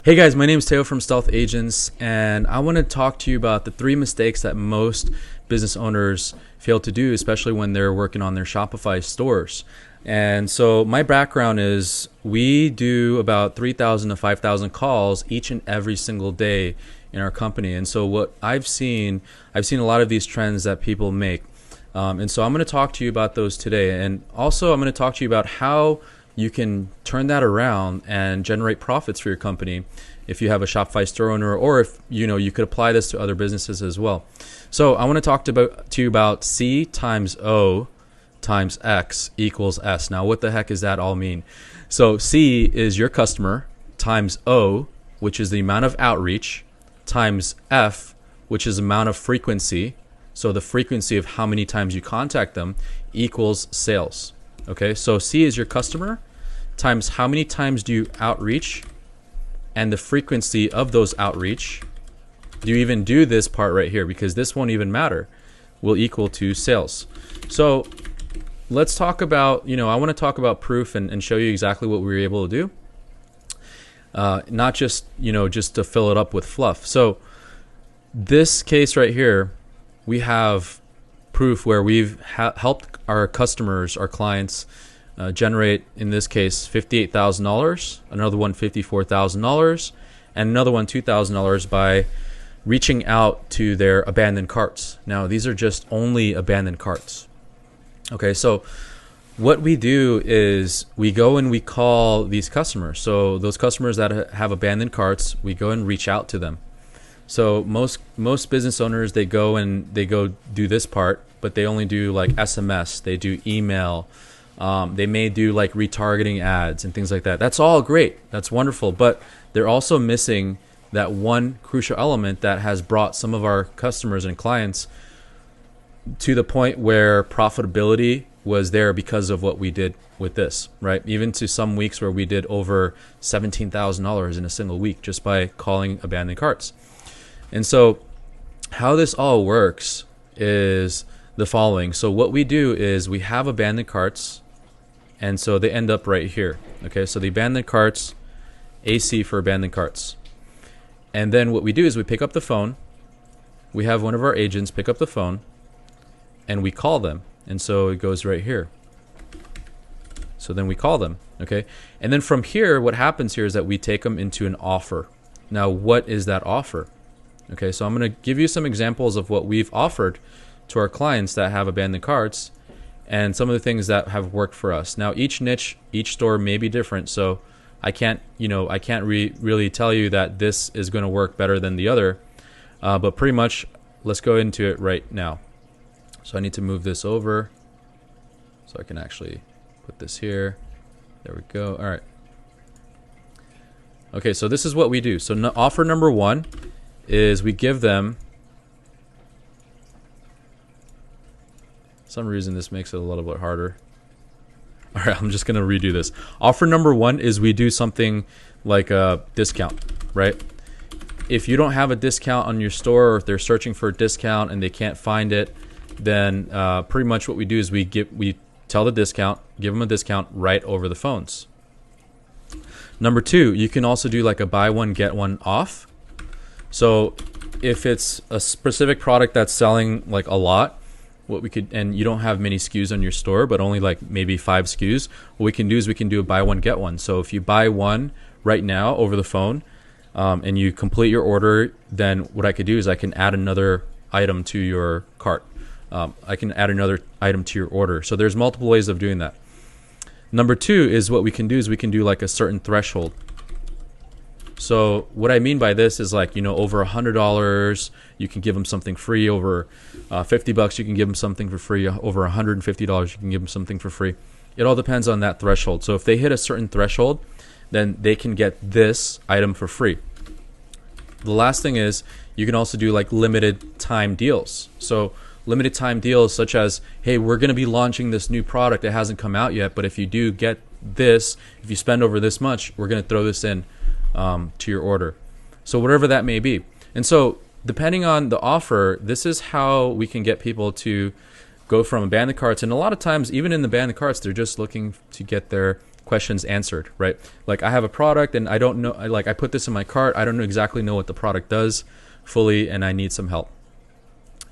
Hey guys, my name is Teo from Stealth Agents, and I want to talk to you about the 3 mistakes that most business owners fail to do, especially when they're working on their Shopify stores. And so my background is we do about 3,000 to 5,000 calls each and every single day in our company. And so what I've seen a lot of these trends that people make. And so I'm going to talk to you about those today. And also I'm going to talk to you about how you can turn that around and generate profits for your company if you have a Shopify store owner, or if you could apply this to other businesses as well. So I want to talk to you about C times O times X equals S. Now what the heck does that all mean? So C is your customer times O, which is the amount of outreach, times F, which is the amount of frequency. So the frequency of how many times you contact them equals sales. Okay, so C is your customer times how many times do you outreach and the frequency of those outreach. Do you even do this part right here? Because this won't even matter. Will equal to sales. So let's talk about, I want to talk about proof and show you exactly what we were able to do. Not just, just to fill it up with fluff. So this case right here, we have proof where we've helped our customers, our clients, generate, in this case, $58,000, another one $54,000, and another one $2,000 by reaching out to their abandoned carts. Now, these are just only abandoned carts. Okay, so what we do is we go and we call these customers. So those customers that have abandoned carts, we go and reach out to them. So most business owners, they go do this part, but they only do like SMS, they do email, they may do like retargeting ads and things like that. That's all great. That's wonderful. But they're also missing that one crucial element that has brought some of our customers and clients to the point where profitability was there because of what we did with this, right? Even to some weeks where we did over $17,000 in a single week just by calling abandoned carts. And so how this all works is the following. So what we do is we have abandoned carts, and so they end up right here. Okay, so the abandoned carts, AC for abandoned carts. And then what we do is we pick up the phone. We have one of our agents pick up the phone, and we call them. And so it goes right here. So then we call them, okay? And then from here, what happens here is that we take them into an offer. Now, what is that offer? Okay, so I'm going to give you some examples of what we've offered to our clients that have abandoned carts and some of the things that have worked for us. Now, each niche, each store may be different, so I can't really tell you that this is going to work better than the other, but pretty much let's go into it right now. So I need to move this over so I can actually put this here. There we go. All right. Okay, so this is what we do. So offer number 1 is we give them, some reason this makes it a little bit harder. All right, I'm just going to redo this. Offer number 1 is we do something like a discount, right? If you don't have a discount on your store, or if they're searching for a discount and they can't find it, then pretty much what we do is we tell the discount, give them a discount right over the phones. Number 2, you can also do like a buy one, get one off. So if it's a specific product that's selling like a lot, what we could, and you don't have many SKUs on your store, but only like maybe 5 SKUs, what we can do is we can do a buy one, get one. So if you buy one right now over the phone and you complete your order, then what I could do is I can add another item to your cart. I can add another item to your order. So there's multiple ways of doing that. Number 2 is what we can do is we can do like a certain threshold. So what I mean by this is like, over $100, you can give them something free. Over $50, you can give them something for free. Over $150, you can give them something for free. It all depends on that threshold. So if they hit a certain threshold, then they can get this item for free. The last thing is you can also do like limited time deals. So limited time deals such as, hey, we're going to be launching this new product. It hasn't come out yet, but if you do get this, if you spend over this much, we're going to throw this in to your order. So whatever that may be. And so depending on the offer, this is how we can get people to go from abandoned carts. And a lot of times, even in the abandoned carts, they're just looking to get their questions answered, right? Like I have a product and I don't know, I put this in my cart. I don't exactly know what the product does fully and I need some help.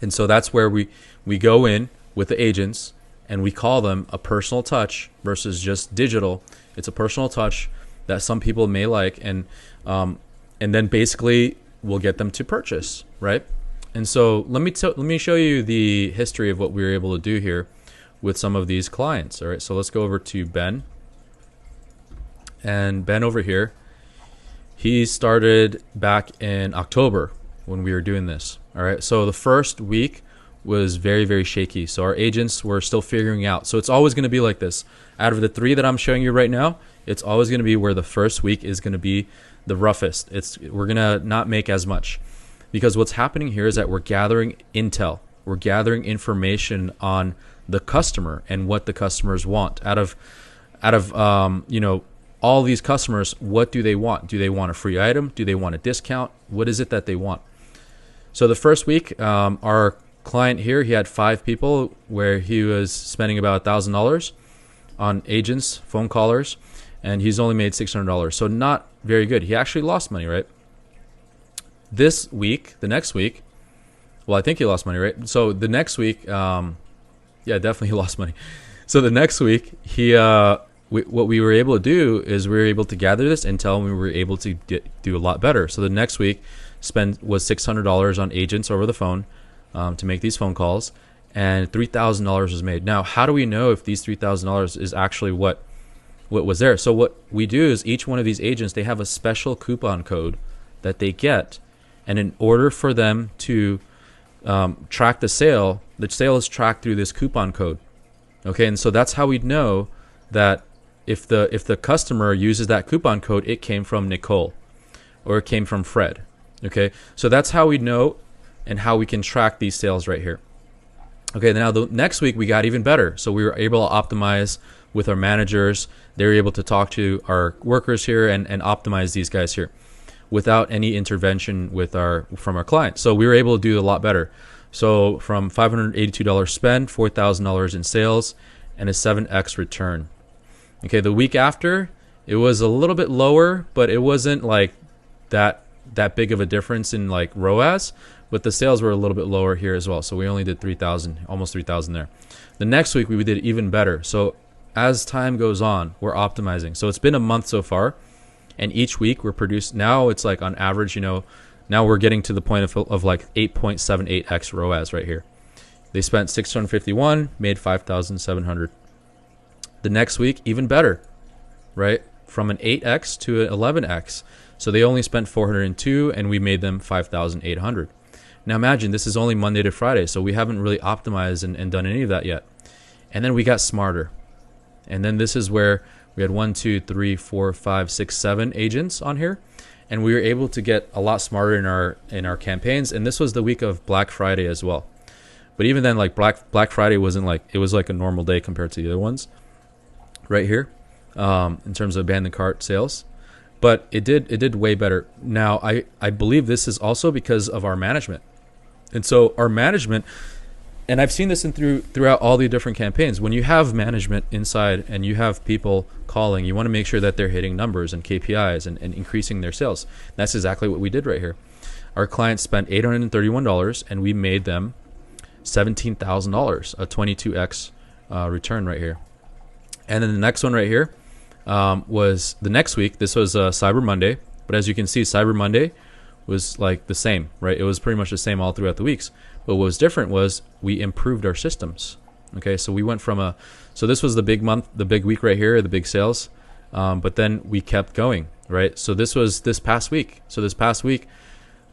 And so that's where we go in with the agents and we call them a personal touch versus just digital. It's a personal touch that some people may like, and then basically we'll get them to purchase, right? And so let me show you the history of what we were able to do here with some of these clients. All right, so let's go over to Ben. And Ben over here, he started back in October when we were doing this. All right, so the first week was very, very shaky. So our agents were still figuring out. So it's always going to be like this. Out of the 3 that I'm showing you right now, it's always going to be where the first week is going to be the roughest. We're going to not make as much, because what's happening here is that we're gathering intel. We're gathering information on the customer and what the customers want. Out of all these customers, what do they want? Do they want a free item? Do they want a discount? What is it that they want? So the first week, our client here, he had 5 people where he was spending about $1,000 on agents, phone callers, and he's only made $600. So not very good. He actually lost money, right? This week, the next week, well, I think he lost money, right? So the next week, yeah, definitely he lost money. So the next week, what we were able to do is we were able to gather this intel and we were able to do a lot better. So the next week was $600 on agents over the phone to make these phone calls, and $3,000 was made. Now, how do we know if these $3,000 is actually what was there? So what we do is each one of these agents, they have a special coupon code that they get, and in order for them to track the sale is tracked through this coupon code. Okay, and so that's how we know that if the customer uses that coupon code, it came from Nicole or it came from Fred. Okay, so that's how we know and how we can track these sales right here. Okay, now the next week we got even better. So we were able to optimize with our managers. They were able to talk to our workers here and optimize these guys here without any intervention from our clients. So we were able to do a lot better. So from $582 spend, $4,000 in sales, and a 7x return. Okay, the week after, it was a little bit lower, but it wasn't like that big of a difference in like ROAS, but the sales were a little bit lower here as well. So we only did 3,000, almost 3,000 there. The next week we did even better. So as time goes on, we're optimizing. So it's been a month so far, and each week we're producing. Now it's like on average, now we're getting to the point of like 8.78x ROAS right here. They spent 651, made 5,700. The next week, even better, right? From an 8x to an 11x. So they only spent 402 and we made them 5,800. Now imagine this is only Monday to Friday, so we haven't really optimized and done any of that yet. And then we got smarter. And then this is where we had 1, 2, 3, 4, 5, 6, 7 agents on here. And we were able to get a lot smarter in our campaigns. And this was the week of Black Friday as well. But even then, like Black Friday wasn't like, it was like a normal day compared to the other ones right here in terms of abandoned cart sales. But it did way better. Now, I believe this is also because of our management. And so our management, and I've seen this throughout all the different campaigns, when you have management inside and you have people calling, you want to make sure that they're hitting numbers and KPIs and increasing their sales. That's exactly what we did right here. Our clients spent $831 and we made them $17,000, a 22x return right here. And then the next one right here was the next week. This was Cyber Monday, but as you can see, Cyber Monday was like the same, right? It was pretty much the same all throughout the weeks. But what was different was we improved our systems. Okay, so we went from so this was the big month, the big week right here, the big sales. But then we kept going, right? So this was this past week. So this past week,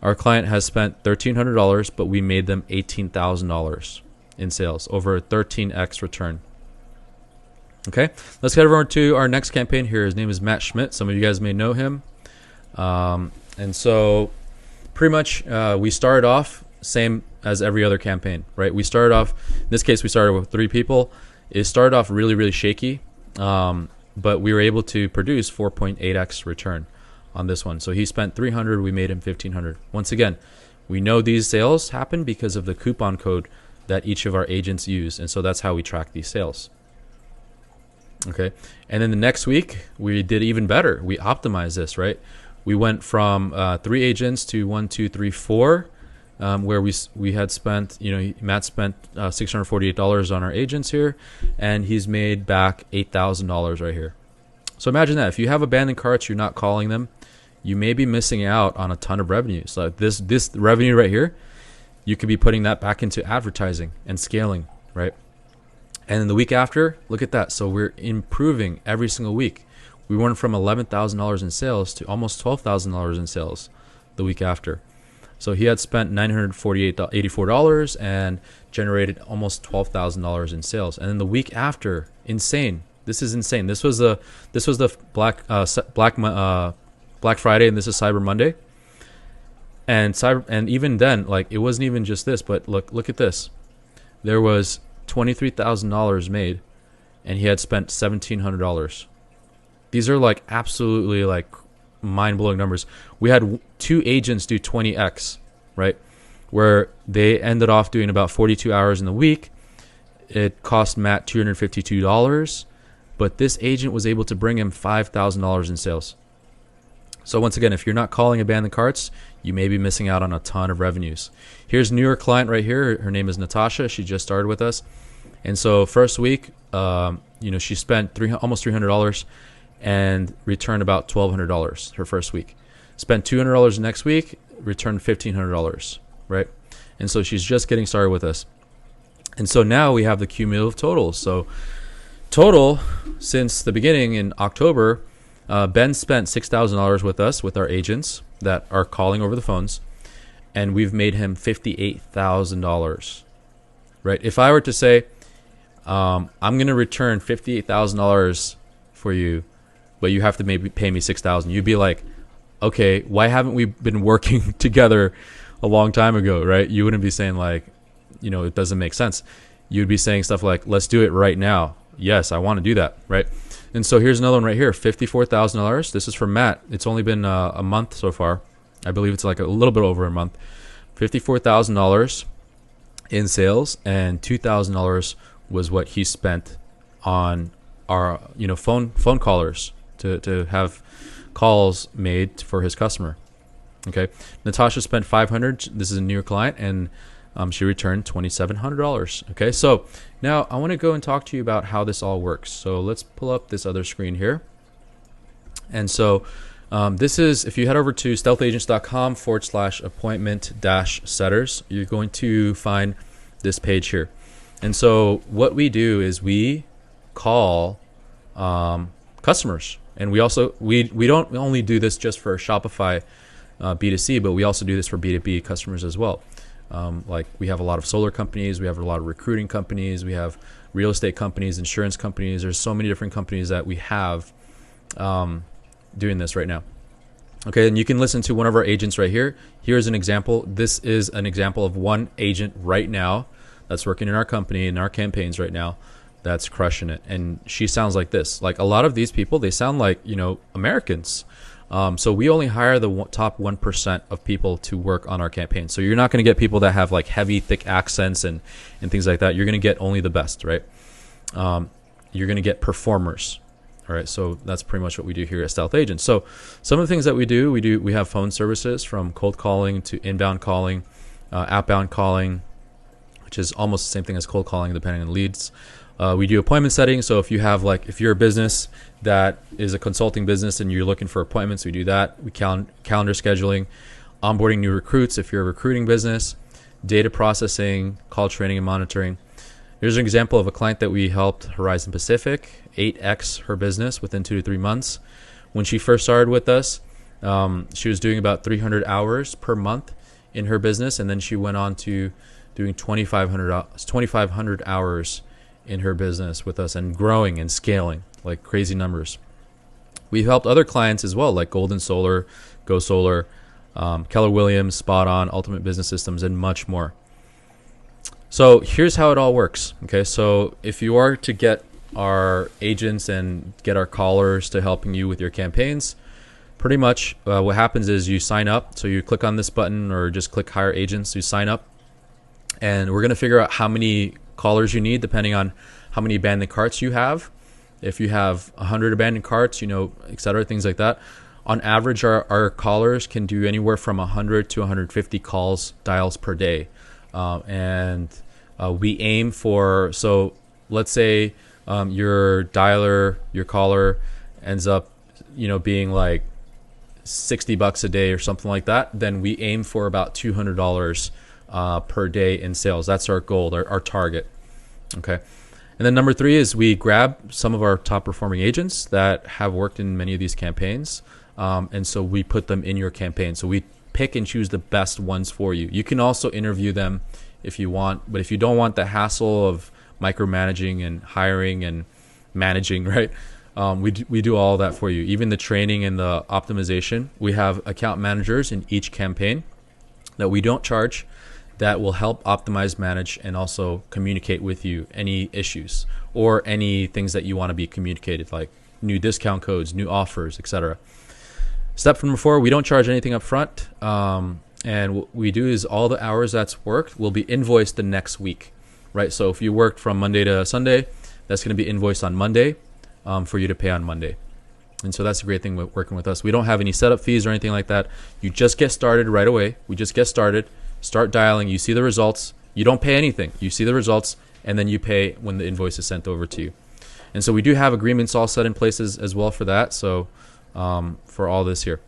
our client has spent $1,300, but we made them $18,000 in sales, over a 13x return. Okay, let's get over to our next campaign here. His name is Matt Schmidt. Some of you guys may know him. And so pretty much we started off same as every other campaign, right? We started off, in this case, we started with 3 people. It started off really, really shaky, but we were able to produce 4.8x return on this one. So he spent $300, we made him $1,500. Once again, we know these sales happen because of the coupon code that each of our agents use, and so that's how we track these sales. Okay. And then the next week, we did even better. We optimized this, right? We went from 3 agents to 1, 2, 3, 4, where we had spent, Matt spent $648 on our agents here, and he's made back $8,000 right here. So imagine that. If you have abandoned carts, you're not calling them, you may be missing out on a ton of revenue. So this revenue right here, you could be putting that back into advertising and scaling, right? And then the week after, look at that. So we're improving every single week. We went from $11,000 in sales to almost $12,000 in sales the week after. So he had spent $984 and generated almost $12,000 in sales. And then the week after, insane. This is insane. This was the Black Friday, and this is Cyber Monday. And even then, like, it wasn't even just this, but look at this. There was $23,000 made, and he had spent $1,700. These are like absolutely like mind-blowing numbers. We had 2 agents do 20x, right? Where they ended off doing about 42 hours in the week. It cost Matt $252, but this agent was able to bring him $5,000 in sales. So once again, if you're not calling abandoned carts, you may be missing out on a ton of revenues. Here's a newer client right here. Her name is Natasha. She just started with us. And so first week, she spent almost $300 and returned about $1,200 her first week. Spent $200 next week, returned $1,500, right? And so she's just getting started with us. And so now we have the cumulative totals. So total, since the beginning in October, Ben spent $6,000 with us, with our agents that are calling over the phones, and we've made him $58,000, right? If I were to say, I'm going to return $58,000 for you, but you have to maybe pay me $6,000, you'd be like, okay, why haven't we been working together a long time ago, right? You wouldn't be saying like, it doesn't make sense. You'd be saying stuff like, let's do it right now. Yes, I want to do that, right? And so here's another one right here, $54,000. This is from Matt. It's only been a month so far. I believe it's like a little bit over a month. $54,000 in sales, and $2,000 was what he spent on our phone callers to have calls made for his customer. Okay, Natasha spent $500. This is a new client, and she returned $2,700. Okay, so now I want to go and talk to you about how this all works. So let's pull up this other screen here. And so this is, if you head over to stealthagents.com/appointment-setters, you're going to find this page here. And so what we do is we call customers, and we don't only do this just for Shopify B2C, but we also do this for B2B customers as well. Like we have a lot of solar companies, we have a lot of recruiting companies, we have real estate companies, insurance companies. There's so many different companies that we have doing this right now. Okay, and you can listen to one of our agents right here. Here's an example. This is an example of one agent right now that's working in our company, in our campaigns right now, that's crushing it. And she sounds like this. Like a lot of these people, they sound like, Americans. So we only hire the top 1% of people to work on our campaign. So you're not going to get people that have like heavy, thick accents and things like that. You're going to get only the best, right? You're going to get performers. All right. So that's pretty much what we do here at Stealth Agents. So some of the things that we have phone services, from cold calling to inbound calling, outbound calling, which is almost the same thing as cold calling depending on leads. We do appointment setting. So if you're a business that is a consulting business and you're looking for appointments, we do that. We calendar scheduling, onboarding new recruits if you're a recruiting business, data processing, call training and monitoring. Here's an example of a client that we helped, Horizon Pacific, 8x her business within 2 to 3 months. When she first started with us, she was doing about 300 hours per month in her business, and then she went on to doing 2,500 hours in her business with us, and growing and scaling like crazy numbers. We've helped other clients as well, like Golden Solar, Go Solar, Keller Williams, Spot On, Ultimate Business Systems, and much more. So here's how it all works. Okay, so if you are to get our agents and get our callers to helping you with your campaigns, pretty much what happens is you sign up. So you click on this button or just click Hire Agents, you sign up, and we're going to figure out how many callers you need depending on how many abandoned carts you have. if you have 100 abandoned carts, et cetera, things like that. On average, our callers can do anywhere from 100 to 150 dials per day. And we aim for, so let's say your caller ends up, being like $60 a day or something like that, then we aim for about $200 per day in sales. That's our goal, our target. Okay. And then number 3 is we grab some of our top performing agents that have worked in many of these campaigns. And so we put them in your campaign. So we pick and choose the best ones for you. You can also interview them if you want, but if you don't want the hassle of micromanaging and hiring and managing, right? We do all that for you. Even the training and the optimization. We have account managers in each campaign that we don't charge, that will help optimize, manage, and also communicate with you any issues or any things that you want to be communicated, like new discount codes, new offers, etc. Step number 4, we don't charge anything up front. And what we do is all the hours that's worked will be invoiced the next week, right? So if you worked from Monday to Sunday, that's going to be invoiced on Monday for you to pay on Monday. And so that's a great thing with working with us. We don't have any setup fees or anything like that. You just get started right away. We just get started, start dialing. You see the results. You don't pay anything. You see the results, and then you pay when the invoice is sent over to you. And so we do have agreements all set in place as well for that. So for all this here.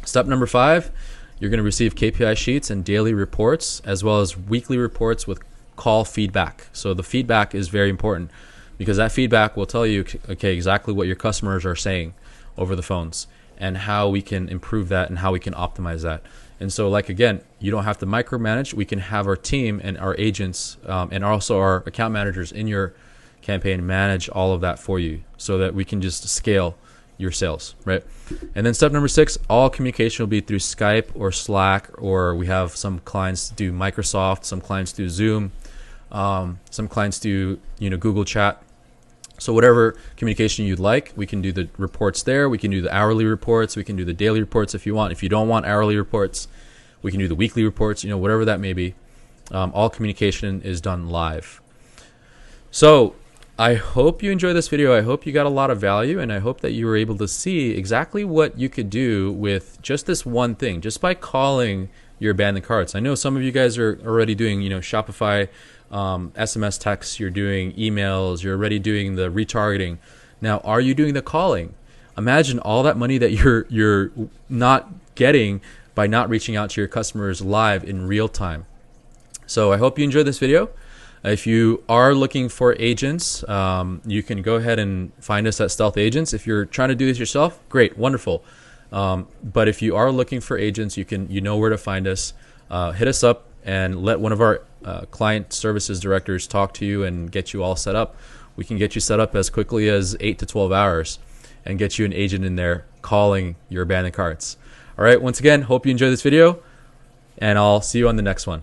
Step number 5, you're going to receive KPI sheets and daily reports, as well as weekly reports with call feedback. So the feedback is very important because that feedback will tell you, okay, exactly what your customers are saying over the phones and how we can improve that and how we can optimize that. And so, like, again, you don't have to micromanage. We can have our team and our agents and also our account managers in your campaign manage all of that for you so that we can just scale your sales, right? And then step number 6, all communication will be through Skype or Slack, or we have some clients do Microsoft, some clients do Zoom, some clients do Google Chat. So whatever communication you'd like, we can do the reports there. We can do the hourly reports. We can do the daily reports if you want. If you don't want hourly reports, we can do the weekly reports, whatever that may be. All communication is done live. So I hope you enjoyed this video. I hope you got a lot of value, and I hope that you were able to see exactly what you could do with just this one thing, just by calling your abandoned carts. I know some of you guys are already doing, Shopify SMS texts, you're doing emails, you're already doing the retargeting. Now, are you doing the calling? Imagine all that money that you're not getting by not reaching out to your customers live in real time. So I hope you enjoyed this video. If you are looking for agents, you can go ahead and find us at Stealth Agents. If you're trying to do this yourself, great, wonderful. But if you are looking for agents, you know where to find us. Hit us up and let one of our client services directors talk to you and get you all set up. We can get you set up as quickly as 8 to 12 hours and get you an agent in there calling your abandoned carts. All right, once again, hope you enjoyed this video, and I'll see you on the next one.